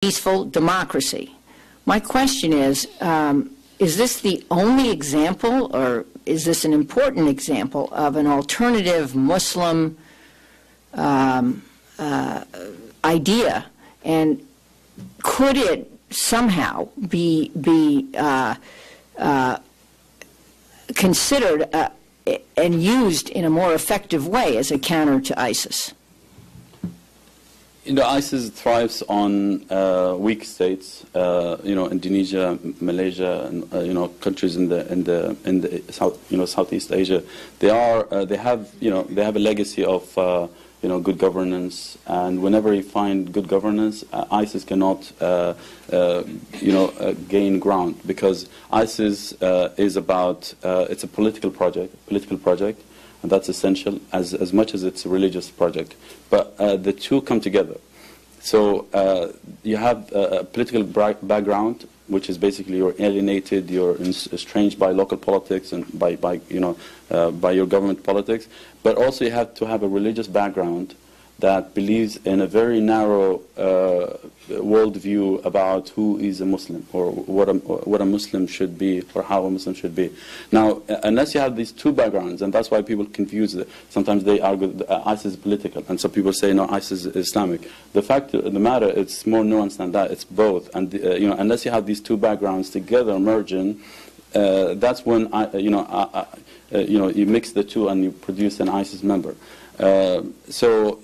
peaceful democracy. My question is this the only example, or is this an important example of an alternative Muslim idea? And could it somehow be considered and used in a more effective way as a counter to ISIS? You know, ISIS thrives on weak states. You know, Indonesia, Malaysia, and you know, countries in the Southeast Asia. They have a legacy of you know, good governance, and whenever you find good governance, ISIS cannot gain ground, because ISIS is about it's a political project, and that's essential as much as it's a religious project. But the two come together. So you have a political background, which is basically you're alienated, you're estranged by local politics and by your government politics. But also you have to have a religious background that believes in a very narrow worldview about who is a Muslim, or what a Muslim should be, or how a Muslim should be. Now, unless you have these two backgrounds, and that's why people confuse it. Sometimes they argue that ISIS is political, and some people say, no, ISIS is Islamic. The fact of the matter, it's more nuanced than that. It's both, and unless you have these two backgrounds together merging, that's when you mix the two and you produce an ISIS member. So,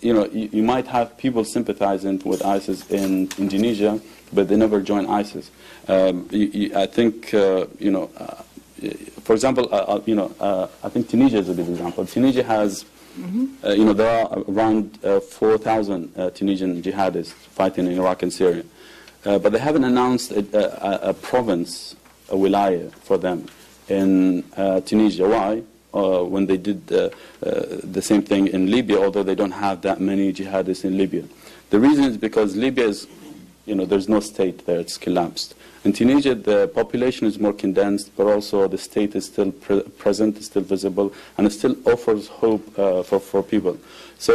you know, you might have people sympathizing with ISIS in Indonesia, but they never join ISIS. I think, for example, I think Tunisia is a good example. Tunisia has, there are around 4,000 Tunisian jihadists fighting in Iraq and Syria, but they haven't announced a province, a wilaya for them in Tunisia. Why? When they did the same thing in Libya, although they don't have that many jihadists in Libya. The reason is because Libya is, there's no state there, it's collapsed. In Tunisia, the population is more condensed, but also the state is still present, is still visible, and it still offers hope for people. So